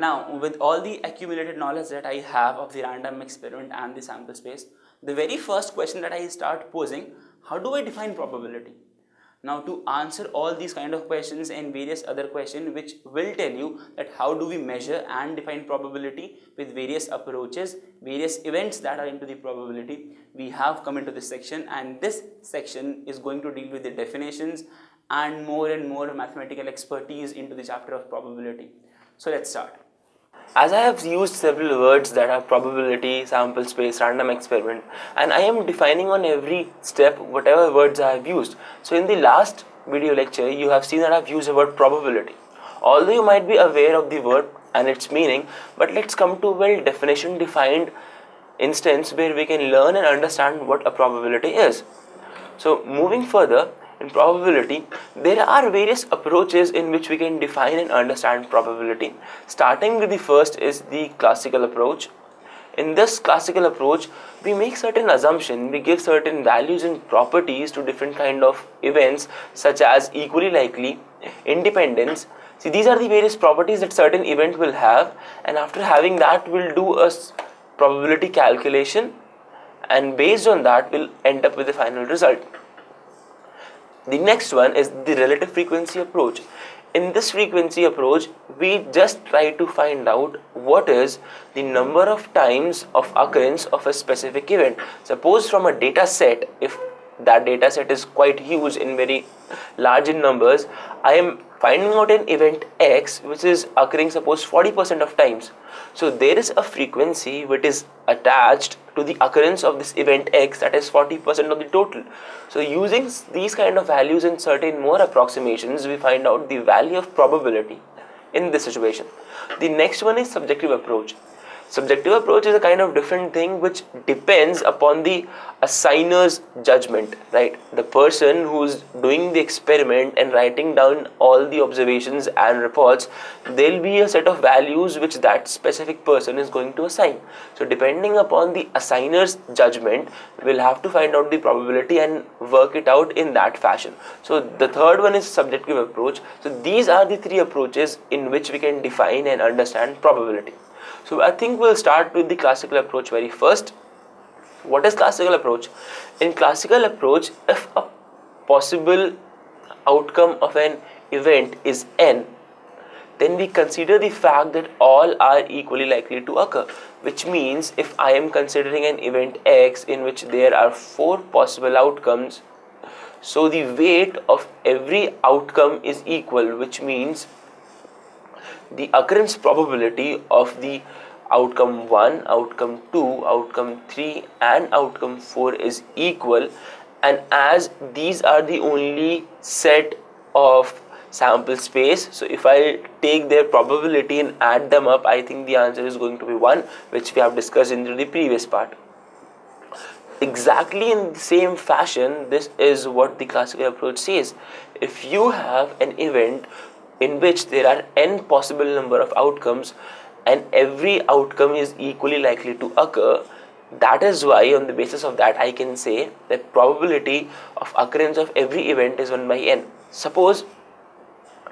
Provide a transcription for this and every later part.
Now, with all the accumulated knowledge that I have of the random experiment and the sample space, the very first question that I start posing, how do I define probability? Now, to answer all these kind of questions and various other questions which will tell you that how do we measure and define probability with various approaches, various events that are into the probability, we have come into this section, and this section is going to deal with the definitions and more mathematical expertise into the chapter of probability. So let's start. As I have used several words that are probability, sample space, random experiment, and I am defining on every step whatever words I have used. So in the last video lecture, you have seen that I have used the word probability. Although you might be aware of the word and its meaning, but let's come to a well definition defined instance where we can learn and understand what a probability is. So moving further, in probability, there are various approaches in which we can define and understand probability. Starting with the first is the classical approach. In this classical approach, we make certain assumptions, we give certain values and properties to different kind of events such as equally likely, independence. See, these are the various properties that certain event will have, and after having that, we'll do a probability calculation, and based on that, we'll end up with the final result. The next one is the relative frequency approach. In this frequency approach, we just try to find out what is the number of times of occurrence of a specific event. Suppose from a data set, if that data set is quite huge in very large in numbers, I am finding out an event X which is occurring suppose 40% of times. So there is a frequency which is attached to the occurrence of this event X, that is 40% of the total. So using these kind of values and certain more approximations, we find out the value of probability in this situation. The next one is subjective approach. Subjective approach is a kind of different thing which depends upon the assigner's judgment, right? The person who's doing the experiment and writing down all the observations and reports, there'll be a set of values which that specific person is going to assign. So depending upon the assigner's judgment, we'll have to find out the probability and work it out in that fashion. So the third one is subjective approach. So these are the three approaches in which we can define and understand probability. So I think we'll start with the classical approach very first. What is classical approach? In classical approach, if a possible outcome of an event is n, then we consider the fact that all are equally likely to occur, which means if I am considering an event x in which there are 4 possible outcomes, so the weight of every outcome is equal, which means the occurrence probability of the outcome 1, outcome 2, outcome 3 and outcome 4 is equal, and as these are the only set of sample space, so if I take their probability and add them up, I think the answer is going to be 1, which we have discussed in the previous part. Exactly in the same fashion, this is what the classical approach says. If you have an event in which there are n possible number of outcomes and every outcome is equally likely to occur, that is why on the basis of that I can say that probability of occurrence of every event is 1 by n. Suppose,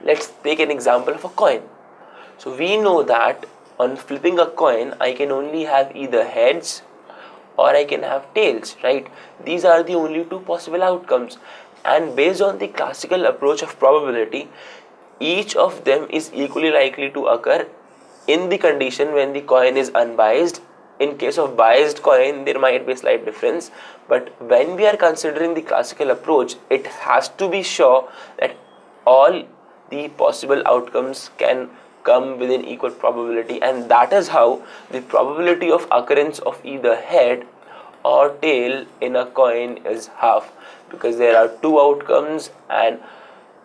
let's take an example of a coin. So we know that on flipping a coin, I can only have either heads or I can have tails, right? These are the only 2 possible outcomes, and based on the classical approach of probability, each of them is equally likely to occur in the condition when the coin is unbiased. In case of biased coin, there might be a slight difference, but when we are considering the classical approach, it has to be sure that all the possible outcomes can come within equal probability, and that is how the probability of occurrence of either head or tail in a coin is half, because there are 2 outcomes and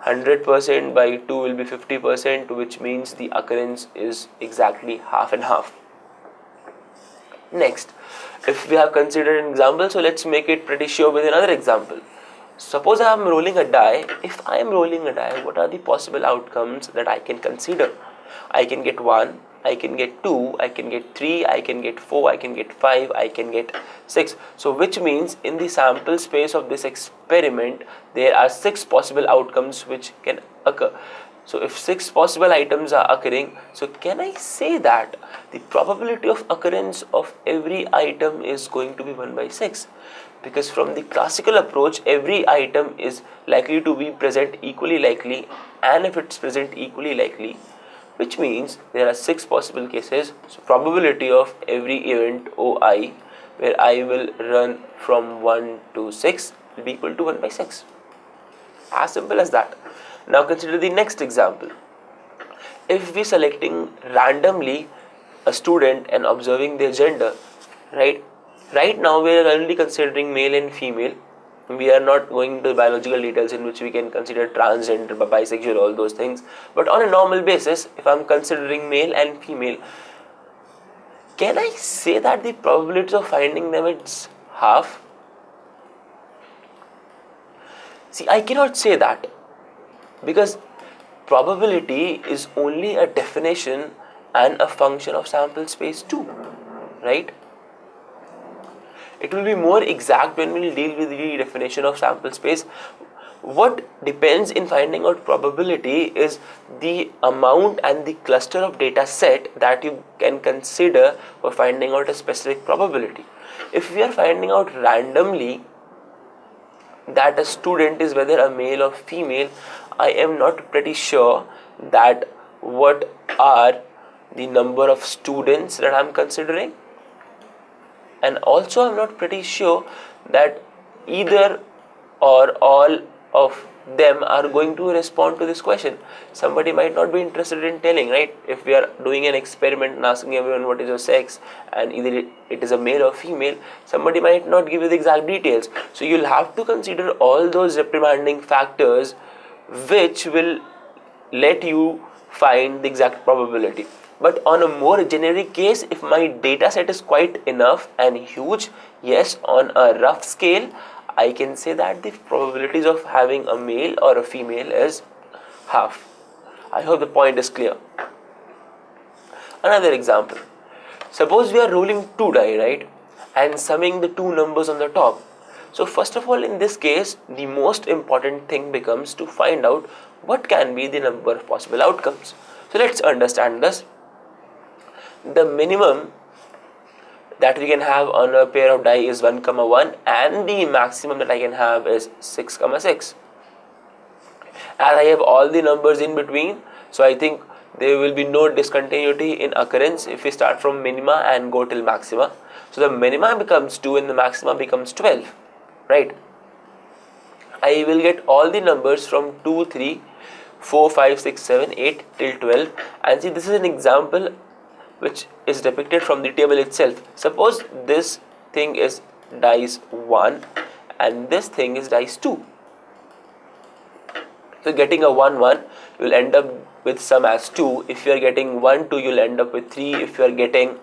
100% by 2 will be 50%, which means the occurrence is exactly half and half. Next, if we have considered an example, so let's make it pretty sure with another example. Suppose I am rolling a die. If I am rolling a die, what are the possible outcomes that I can consider? I can get 1, I can get 2, I can get 3, I can get 4, I can get 5, I can get 6. So which means in the sample space of this experiment, there are 6 possible outcomes which can occur. So if 6 possible items are occurring, so can I say that the probability of occurrence of every item is going to be 1 by 6? Because from the classical approach, every item is likely to be present equally likely, and if it's present equally likely, which means there are 6 possible cases. So probability of every event OI where I will run from 1 to 6 will be equal to 1 by 6. As simple as that. Now consider the next example. If we selecting randomly a student and observing their gender, right? Right now we are only considering male and female. We are not going into biological details in which we can consider transgender, bisexual, all those things. But on a normal basis, if I'm considering male and female, can I say that the probability of finding them is half? See, I cannot say that, because probability is only a definition and a function of sample space too, right? It will be more exact when we'll deal with the definition of sample space. What depends in finding out probability is the amount and the cluster of data set that you can consider for finding out a specific probability. If we are finding out randomly that a student is whether a male or female, I am not pretty sure that what are the number of students that I am considering, and also I am not pretty sure that either or all of them are going to respond to this question. Somebody might not be interested in telling, right? If we are doing an experiment and asking everyone what is your sex and either it is a male or female, somebody might not give you the exact details. So you'll have to consider all those reprimanding factors which will let you find the exact probability. But on a more generic case, if my data set is quite enough and huge, yes, on a rough scale, I can say that the probabilities of having a male or a female is half. I hope the point is clear. Another example. Suppose we are rolling 2 die, right? And summing the 2 numbers on the top. So first of all, in this case, the most important thing becomes to find out what can be the number of possible outcomes. So let's understand this. The minimum that we can have on a pair of die is 1, 1, and the maximum that I can have is 6, 6. As I have all the numbers in between, so I think there will be no discontinuity in occurrence if we start from minima and go till maxima. So the minima becomes 2 and the maxima becomes 12, right? I will get all the numbers from 2, 3, 4, 5, 6, 7, 8 till 12, and see, this is an example which is depicted from the table itself. Suppose this thing is dice 1 and this thing is dice 2. So getting a 1, 1, you will end up with sum as 2. If you are getting 1, 2, you will end up with 3. If you are getting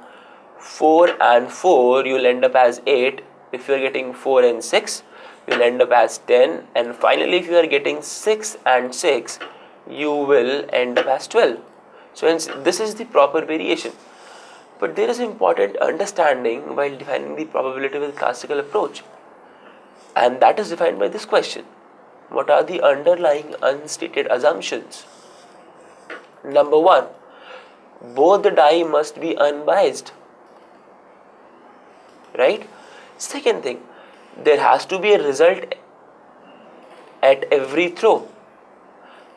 4 and 4, you will end up as 8. If you are getting 4 and 6, you will end up as 10. And finally, if you are getting 6 and 6, you will end up as 12. So hence, this is the proper variation. But there is important understanding while defining the probability with classical approach. And that is defined by this question. What are the underlying unstated assumptions? Number 1, both the die must be unbiased. Right? Second thing, there has to be a result at every throw.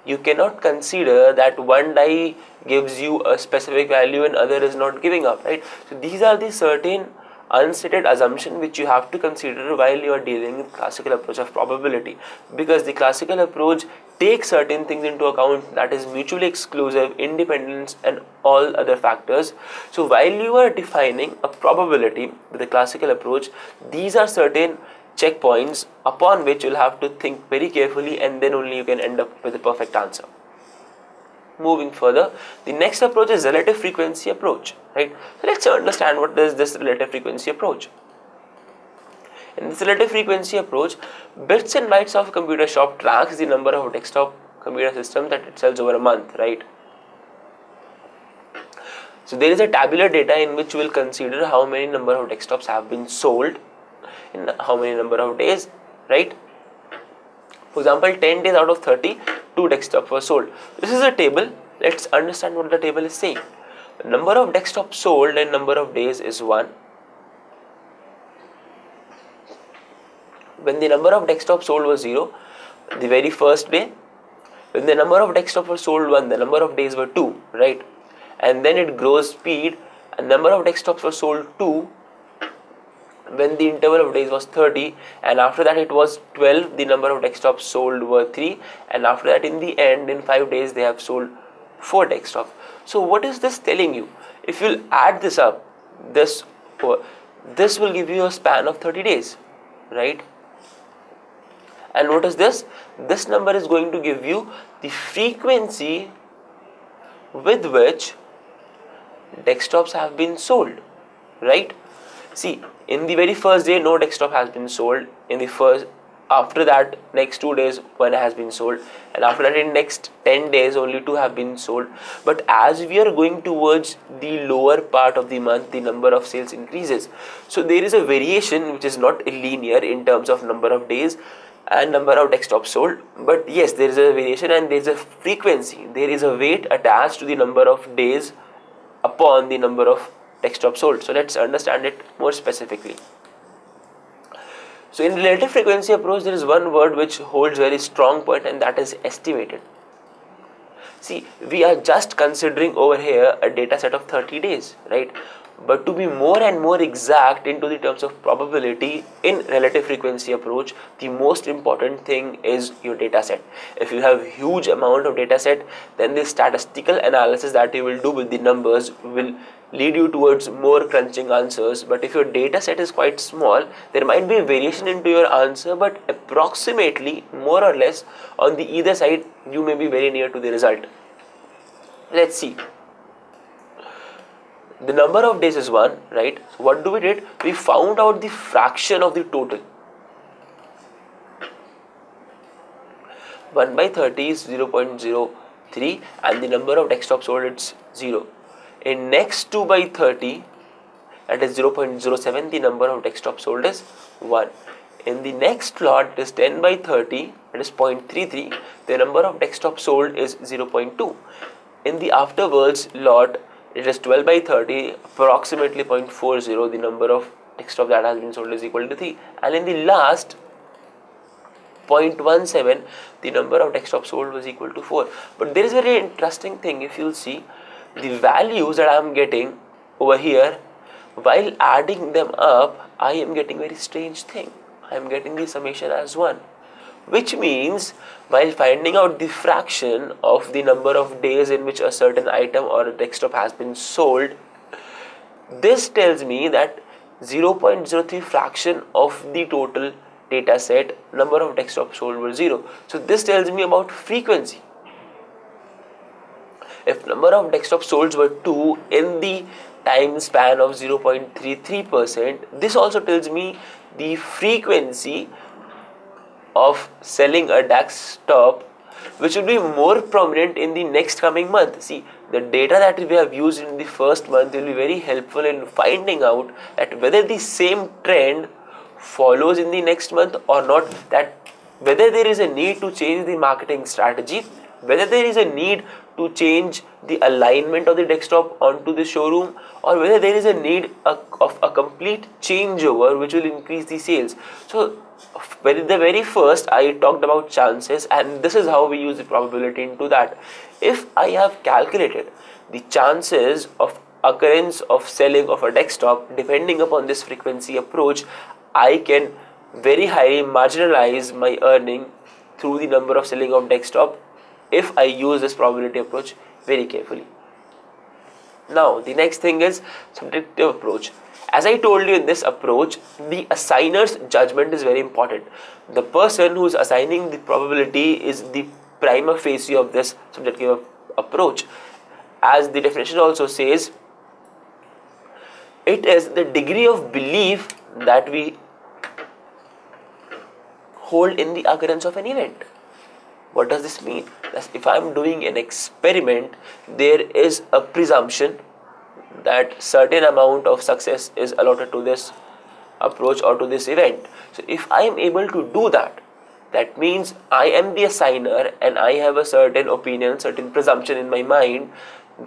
You cannot consider that one die gives you a specific value and other is not giving up, right? So these are the certain unstated assumptions which you have to consider while you are dealing with classical approach of probability, because the classical approach takes certain things into account, that is mutually exclusive, independence and all other factors. So while you are defining a probability with the classical approach, these are certain checkpoints upon which you'll have to think very carefully, and then only you can end up with a perfect answer. Moving further, the next approach is relative frequency approach, right? So let's understand what is this relative frequency approach. In this relative frequency approach, bits and bytes of a computer shop tracks the number of desktop computer systems that it sells over a month, right? So there is a tabular data in which we will consider how many number of desktops have been sold in how many number of days, right? For example, 10 days out of 30, 2 desktops were sold. This is a table. Let's understand what the table is saying. The number of desktops sold and number of days is 1. When the number of desktops sold was 0, the very first day, when the number of desktops were sold 1, the number of days were 2, right? And then it grows speed, and number of desktops were sold 2 when the interval of days was 30, and after that it was 12, the number of desktops sold were 3, and after that in the end, in 5 days, they have sold 4 desktops. So what is this telling you? If you'll add this up, this will give you a span of 30 days, right? And what is this? This number is going to give you the frequency with which desktops have been sold, right? See, in the very first day, no desktop has been sold. After that, next 2 days, 1 has been sold, and after that, in next 10 days, only 2 have been sold. But as we are going towards the lower part of the month, the number of sales increases. So there is a variation which is not linear in terms of number of days and number of desktops sold. But yes, there is a variation and there is a frequency. There is a weight attached to the number of days upon the number of desktops sold. So let's understand it more specifically. So in relative frequency approach, there is one word which holds very strong point, and that is estimated. See, we are just considering over here a data set of 30 days, right? But to be more and more exact into the terms of probability in relative frequency approach, the most important thing is your data set. If you have huge amount of data set, then the statistical analysis that you will do with the numbers will lead you towards more crunching answers. But if your data set is quite small, there might be a variation into your answer, but approximately more or less on the either side, you may be very near to the result. Let's see. The number of days is 1, right? So what do we did? We found out the fraction of the total. 1 by 30 is 0.03, and the number of desktops sold is 0. In next 2 by 30, that is 0.07, the number of desktops sold is 1. In the next lot, it is 10 by 30, that is 0.33, the number of desktops sold is 0.2. In the afterwards lot, it is 12 by 30, approximately 0.40, the number of desktops that has been sold is equal to 3. And in the last 0.17, the number of desktops sold was equal to 4. But there is a very interesting thing. If you'll see, the values that I am getting over here, while adding them up, I am getting very strange thing. I am getting the summation as 1. Which means, while finding out the fraction of the number of days in which a certain item or a desktop has been sold, this tells me that 0.03 fraction of the total data set number of desktops sold were 0. So this tells me about frequency. If number of desktops sold were 2 in the time span of 0.33%, this also tells me the frequency of selling a desktop, which will be more prominent in the next coming month. See, the data that we have used in the first month will be very helpful in finding out that whether the same trend follows in the next month or not, that whether there is a need to change the marketing strategy, whether there is a need to change the alignment of the desktop onto the showroom, or whether there is a need of a complete changeover which will increase the sales. So the very first I talked about chances, and this is how we use the probability into that. If I have calculated the chances of occurrence of selling of a desktop depending upon this frequency approach, I can very highly marginalize my earning through the number of selling of desktop if I use this probability approach very carefully. Now the next thing is subjective approach. As I told you, in this approach, the assigner's judgment is very important. The person who is assigning the probability is the prima facie of this subjective approach. As the definition also says, it is the degree of belief that we hold in the occurrence of an event. What does this mean? That if I am doing an experiment, there is a presumption that certain amount of success is allotted to this approach or to this event. So if I am able to do that, That means I am the assigner and I have a certain opinion, certain presumption in my mind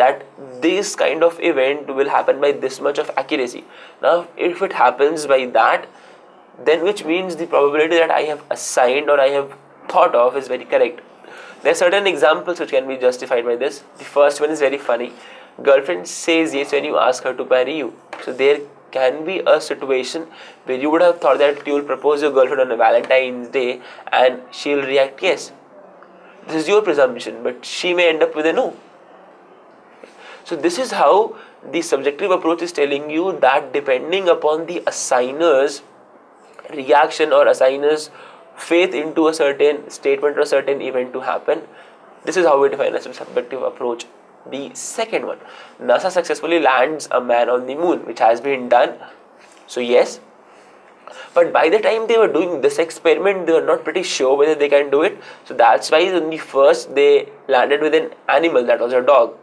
that this kind of event will happen by this much of accuracy. Now, if it happens by that, then which means the probability that I have assigned or I have thought of is very correct. There are certain examples which can be justified by this. The first one is very funny. Girlfriend says yes when you ask her to marry you. So there can be a situation where you would have thought that you will propose your girlfriend on a Valentine's Day and she will react yes. This is your presumption, but she may end up with a no. So this is how the subjective approach is telling you that depending upon the assigner's reaction or assigner's faith into a certain statement or a certain event to happen, this is how we define a subjective approach. The second one, NASA successfully lands a man on the moon, which has been done. So yes, but by the time they were doing this experiment, they were not pretty sure whether they can do it. So that's why in the first they landed with an animal, that was a dog.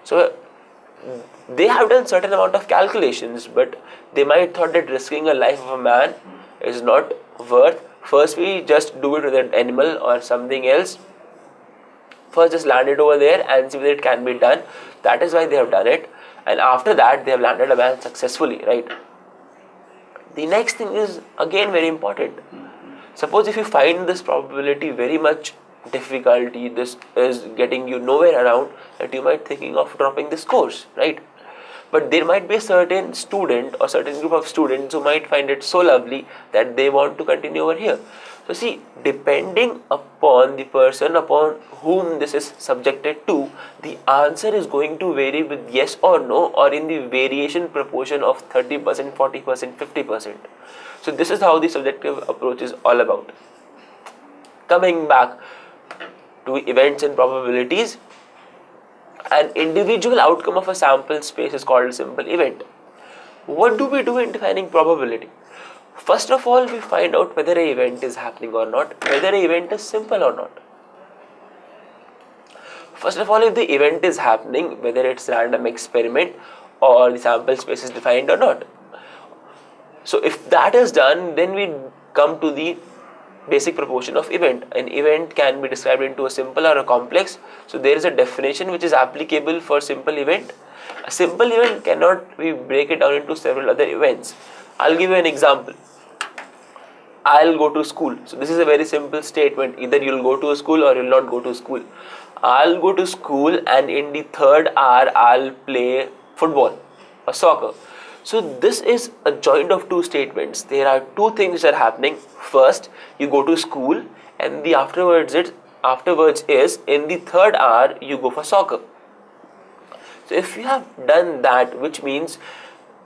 So they have done certain amount of calculations, but they might thought that risking a life of a man is not worth. First we just do it with an animal or something else. First just land it over there and see whether it can be done. That is why they have done it. And after that they have landed a man successfully, right? The next thing is again very important. Suppose if you find this probability very much difficulty, this is getting you nowhere around, that you might thinking of dropping this course, right? But there might be a certain student or certain group of students who might find it so lovely that they want to continue over here. So see, depending upon the person upon whom this is subjected to, the answer is going to vary with yes or no, or in the variation proportion of 30%, 40%, 50%. So this is how the subjective approach is all about. Coming back to events and probabilities, an individual outcome of a sample space is called a simple event. What do we do in defining probability? First of all, we find out whether an event is happening or not, whether an event is simple or not. First of all, if the event is happening, whether it's random experiment or the sample space is defined or not. So if that is done, then we come to the basic proportion of event. An event can be described into a simple or a complex. So there is a definition which is applicable for simple event. A simple event cannot we break it down into several other events. I'll give you an example. I'll go to school. So this is a very simple statement. Either you'll go to a school or you'll not go to school. I'll go to school and in the third hour I'll play football or soccer. So this is a joint of two statements. There are two things that are happening. First, you go to school and the afterwards is in the third hour you go for soccer. So if you have done that, which means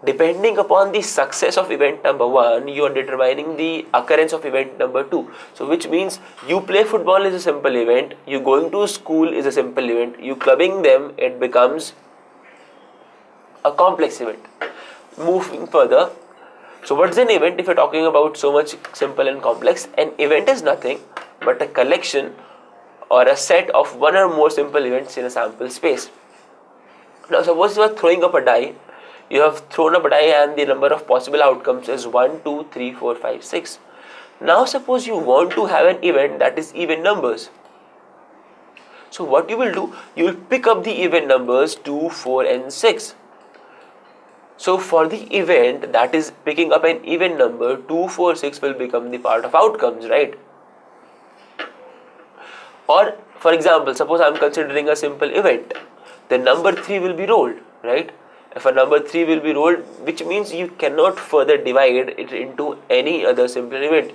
depending upon the success of event number 1, you are determining the occurrence of event number 2. So which means you play football is a simple event, you going to school is a simple event, you clubbing them, it becomes a complex event. Moving further, so what's an event if you're talking about so much simple and complex? An event is nothing but a collection or a set of one or more simple events in a sample space. Now suppose you are throwing up a die. You have thrown up a die and the number of possible outcomes is 1, 2, 3, 4, 5, 6. Now suppose you want to have an event that is even numbers. So what you will do, you will pick up the even numbers 2, 4 and 6. So for the event that is picking up an even number, 2, 4, 6 will become the part of outcomes, right? Or for example, suppose I am considering a simple event. The number 3 will be rolled, right? If a number 3 will be rolled, which means you cannot further divide it into any other simple event.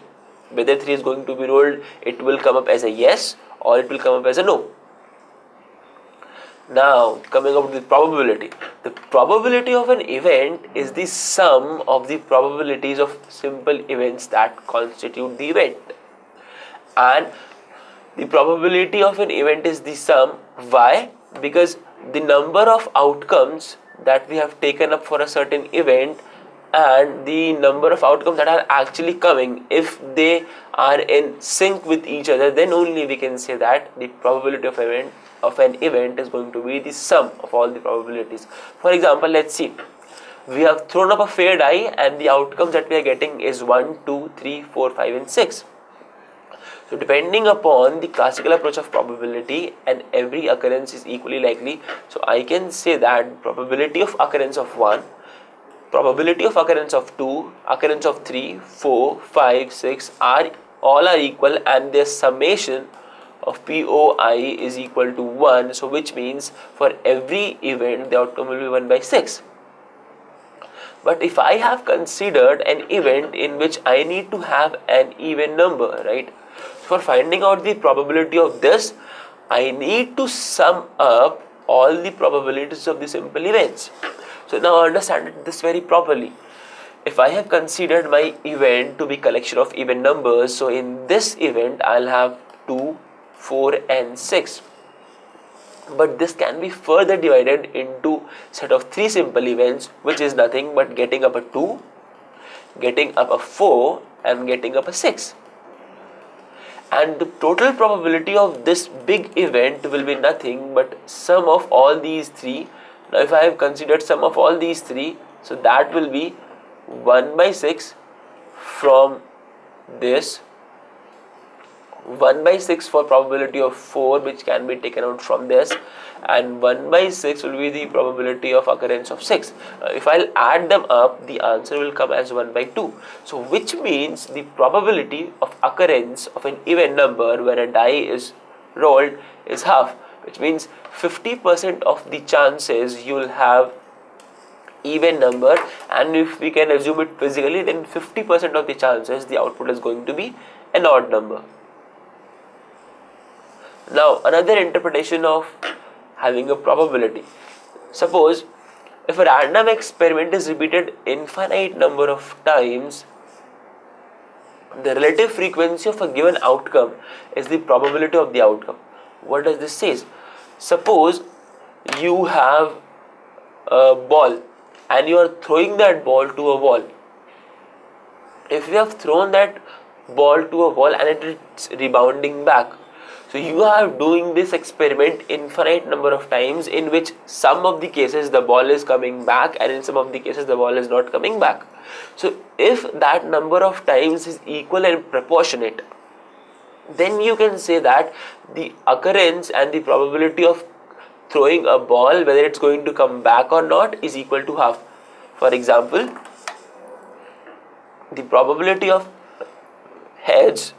Whether 3 is going to be rolled, it will come up as a yes or it will come up as a no. Now, coming up with the probability. The probability of an event is the sum of the probabilities of simple events that constitute the event. And the probability of an event is the sum. Why? Because the number of outcomes that we have taken up for a certain event and the number of outcomes that are actually coming, if they are in sync with each other, then only we can say that the probability of an event is going to be the sum of all the probabilities. For example, let's see. We have thrown up a fair die and the outcomes that we are getting is 1, 2, 3, 4, 5 and 6. So depending upon the classical approach of probability, and every occurrence is equally likely, so I can say that probability of occurrence of 1, probability of occurrence of 2, occurrence of 3, 4, 5, 6 are all are equal, and their summation of POI is equal to 1. So which means for every event the outcome will be 1 by 6. But if I have considered an event in which I need to have an even number, right? For finding out the probability of this, I need to sum up all the probabilities of the simple events. So now understand this very properly. If I have considered my event to be collection of even numbers, so in this event I'll have 2, 4 and 6. But this can be further divided into set of 3 simple events, which is nothing but getting up a 2, getting up a 4 and getting up a 6. And the total probability of this big event will be nothing but sum of all these 3. Now if I have considered sum of all these 3, so that will be 1 by 6 from this, 1 by 6 for probability of 4, which can be taken out from this, and 1 by 6 will be the probability of occurrence of 6. If I'll add them up, the answer will come as 1 by 2. So which means the probability of occurrence of an even number when a die is rolled is half, which means 50% of the chances you will have even number, and if we can assume it physically, then 50% of the chances the output is going to be an odd number. Now another interpretation of having a probability. Suppose if a random experiment is repeated infinite number of times, the relative frequency of a given outcome is the probability of the outcome. What does this say? Suppose you have a ball and you are throwing that ball to a wall. If you have thrown that ball to a wall and it is rebounding back, so you are doing this experiment infinite number of times, in which some of the cases the ball is coming back and in some of the cases the ball is not coming back. So if that number of times is equal and proportionate, then you can say that the occurrence and the probability of throwing a ball, whether it's going to come back or not, is equal to half. For example, the probability of heads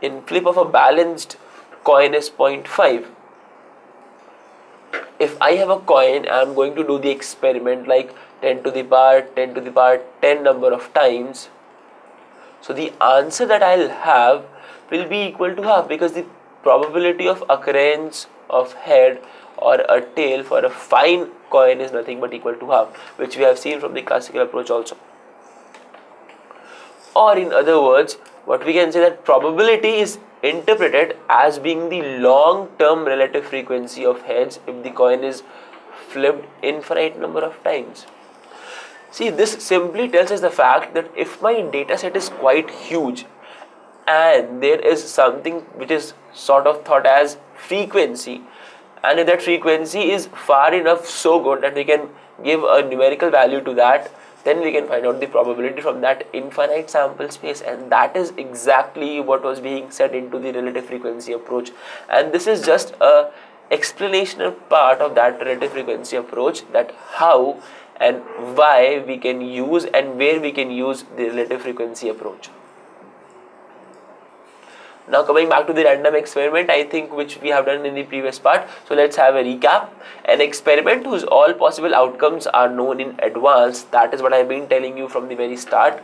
in flip of a balanced coin is 0.5. If I have a coin, I am going to do the experiment like 10 to the power 10 to the power 10 number of times. So the answer that I'll have will be equal to half, because the probability of occurrence of head or a tail for a fine coin is nothing but equal to half, which we have seen from the classical approach also. Or in other words, what we can say that probability is interpreted as being the long-term relative frequency of heads if the coin is flipped infinite number of times. See, this simply tells us the fact that if my data set is quite huge and there is something which is sort of thought as frequency, and if that frequency is far enough so good that we can give a numerical value to that, then we can find out the probability from that infinite sample space. And that is exactly what was being said into the relative frequency approach. And this is just a explanational part of that relative frequency approach, that how and why we can use and where we can use the relative frequency approach. Now coming back to the random experiment, I think, which we have done in the previous part. So let's have a recap. An experiment whose all possible outcomes are known in advance, that is what I have been telling you from the very start.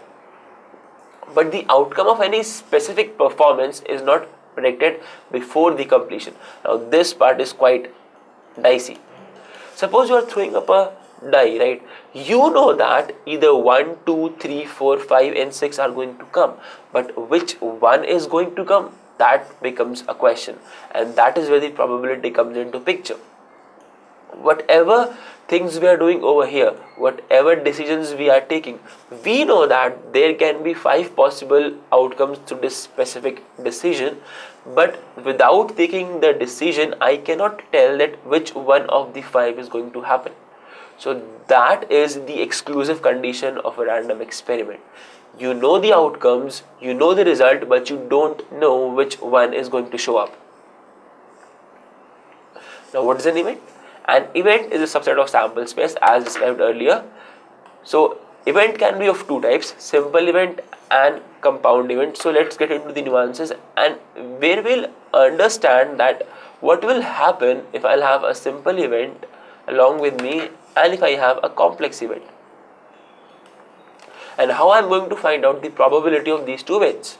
But the outcome of any specific performance is not predicted before the completion. Now this part is quite dicey. Suppose you are throwing up a die, right? You know that either 1, 2, 3, 4, 5 and 6 are going to come, but which one is going to come, that becomes a question, and that is where the probability comes into picture. Whatever things we are doing over here, whatever decisions we are taking, we know that there can be 5 possible outcomes to this specific decision, but without taking the decision, I cannot tell that which one of the 5 is going to happen. So that is the exclusive condition of a random experiment. You know the outcomes, you know the result, but you don't know which one is going to show up. Now, what is an event? An event is a subset of sample space as described earlier. So, event can be of two types, simple event and compound event. So, let's get into the nuances, and where we'll understand that what will happen if I'll have a simple event along with me and if I have a complex event, and how I'm going to find out the probability of these two events.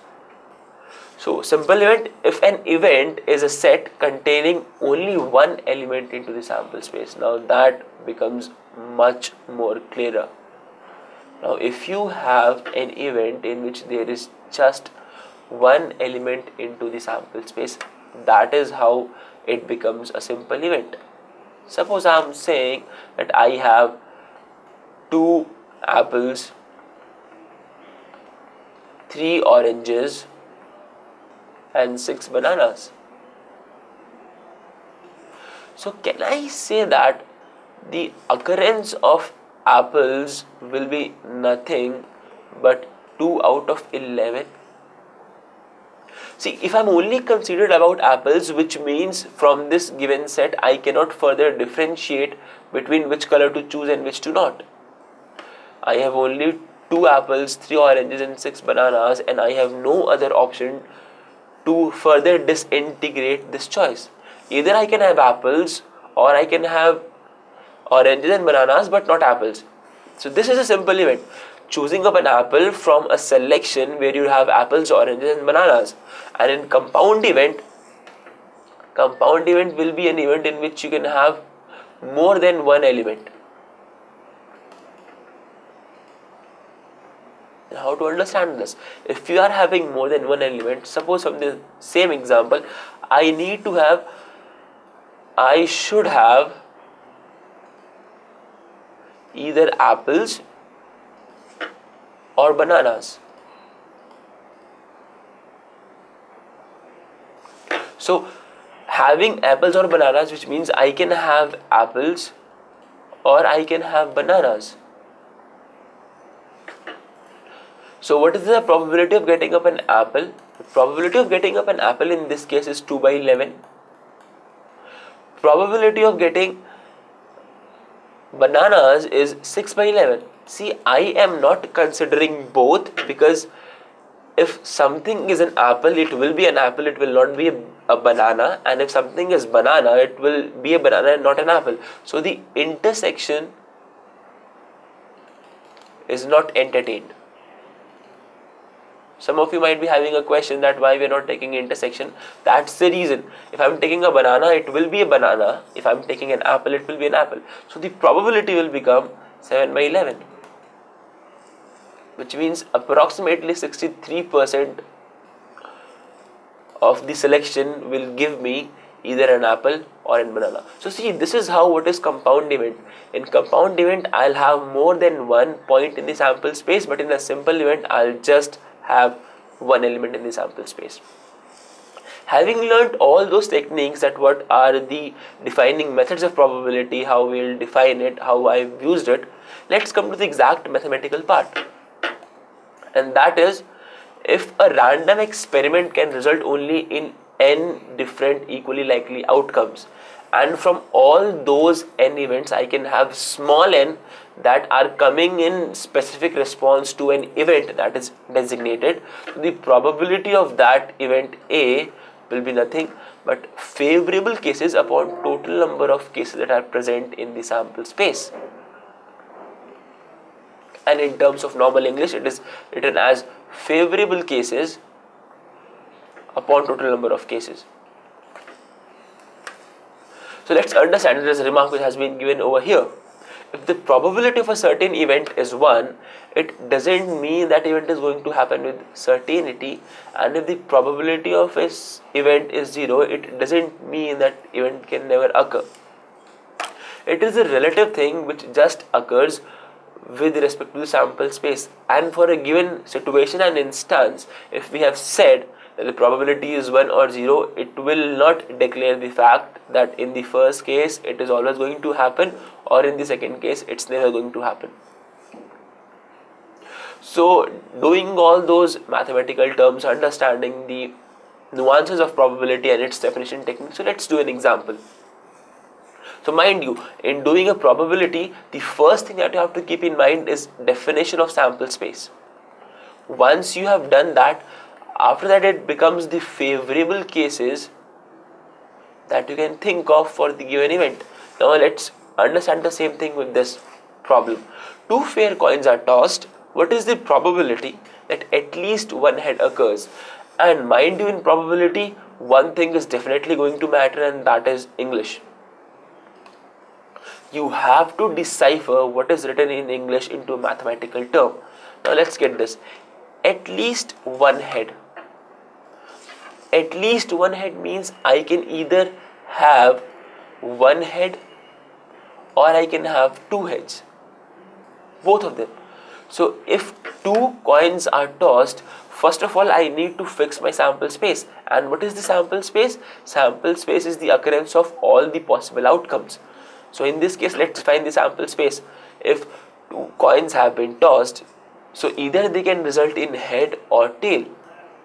So, simple event, if an event is a set containing only one element into the sample space, now that becomes much more clearer. Now, if you have an event in which there is just one element into the sample space, that is how it becomes a simple event. Suppose I am saying that I have 2 apples, 3 oranges, and 6 bananas. So, can I say that the occurrence of apples will be nothing but 2 out of 11? See, if I'm only considered about apples, which means from this given set I cannot further differentiate between which color to choose and which to not. I have only 2 apples, 3 oranges and 6 bananas, and I have no other option to further disintegrate this choice. Either I can have apples or I can have oranges and bananas but not apples. So this is a simple event, choosing up an apple from a selection where you have apples, oranges and bananas. And in compound event will be an event in which you can have more than one element. And how to understand this? If you are having more than one element, suppose from the same example, I should have either apples or bananas. So, having apples or bananas, which means I can have apples or I can have bananas. So, what is the probability of getting up an apple? The probability of getting up an apple in this case is 2 by 11. Probability of getting bananas is 6 by 11. See, I am not considering both, because if something is an apple, it will be an apple, it will not be a banana, and if something is banana, it will be a banana and not an apple. So the intersection is not entertained. Some of you might be having a question that why we are not taking intersection. That's the reason. If I am taking a banana, it will be a banana. If I am taking an apple, it will be an apple. So the probability will become 7 by 11, which means approximately 63% of the selection will give me either an apple or a banana. So see, this is how what is compound event. In compound event, I'll have more than one point in the sample space, but in a simple event, I'll just have one element in the sample space. Having learned all those techniques, that what are the defining methods of probability, how we'll define it, how I've used it, let's come to the exact mathematical part. And that is, if a random experiment can result only in n different equally likely outcomes, and from all those n events I can have small n that are coming in specific response to an event that is designated, the probability of that event A will be nothing but favorable cases upon total number of cases that are present in the sample space. And in terms of normal English, it is written as favorable cases upon total number of cases. So let's understand this remark which has been given over here. If the probability of a certain event is 1, it doesn't mean that event is going to happen with certainty, and if the probability of this event is 0, it doesn't mean that event can never occur. It is a relative thing which just occurs with respect to the sample space, and for a given situation and instance, if we have said that the probability is 1 or 0, it will not declare the fact that in the first case it is always going to happen, or in the second case it's never going to happen. So doing all those mathematical terms, understanding the nuances of probability and its definition technique. So let's do an example. So mind you, in doing a probability, the first thing that you have to keep in mind is definition of sample space. Once you have done that, after that it becomes the favorable cases that you can think of for the given event. Now let's understand the same thing with this problem. Two fair coins are tossed. What is the probability that at least one head occurs? And mind you, in probability, one thing is definitely going to matter, and that is English. You have to decipher what is written in English into a mathematical term. Now let's get this. At least one head. At least one head means I can either have one head or I can have two heads. Both of them. So if two coins are tossed, first of all I need to fix my sample space. And what is the sample space? Sample space is the occurrence of all the possible outcomes. So in this case, let's find the sample space. If two coins have been tossed, so either they can result in head or tail.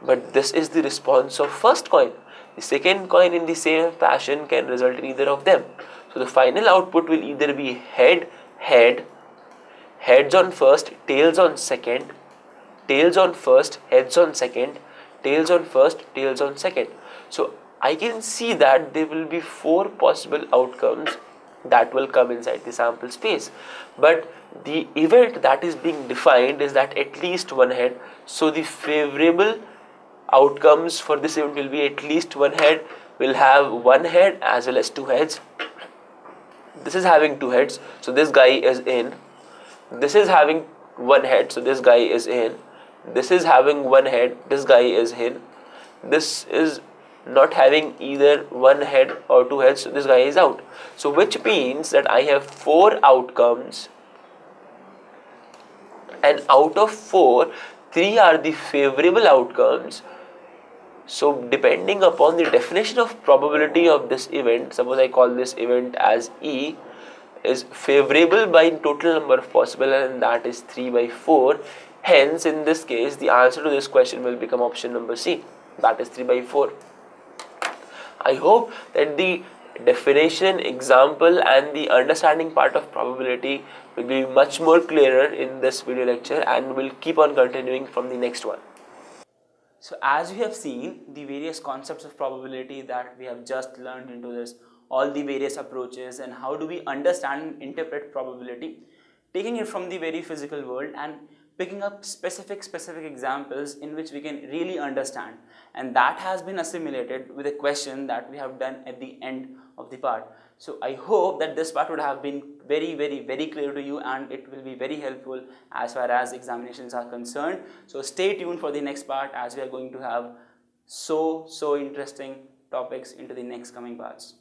But this is the response of first coin. The second coin in the same fashion can result in either of them. So the final output will either be head, head, heads on first, tails on second, tails on first, heads on second, tails on first, tails on second. So I can see that there will be four possible outcomes that will come inside the sample space. But the event that is being defined is that at least one head. So the favorable outcomes for this event will be at least one head, will have one head as well as two heads. This is having two heads, so this guy is in. This is having one head, so this guy is in. This is having one head, this guy is in. This is not having either one head or two heads, so this guy is out. So which means that I have four outcomes, and out of four, three are the favorable outcomes. So depending upon the definition of probability of this event, suppose I call this event as E, is favorable by total number of possible, and that is 3 by 4. Hence in this case the answer to this question will become option number C, that is 3 by 4. I hope that the definition, example and the understanding part of probability will be much more clearer in this video lecture, and will keep on continuing from the next one. So as we have seen the various concepts of probability that we have just learned into this, all the various approaches and how do we understand and interpret probability, taking it from the very physical world and picking up specific examples in which we can really understand, and that has been assimilated with a question that we have done at the end of the part. So I hope that this part would have been very clear to you, and it will be very helpful as far as examinations are concerned. So stay tuned for the next part, as we are going to have so interesting topics into the next coming parts.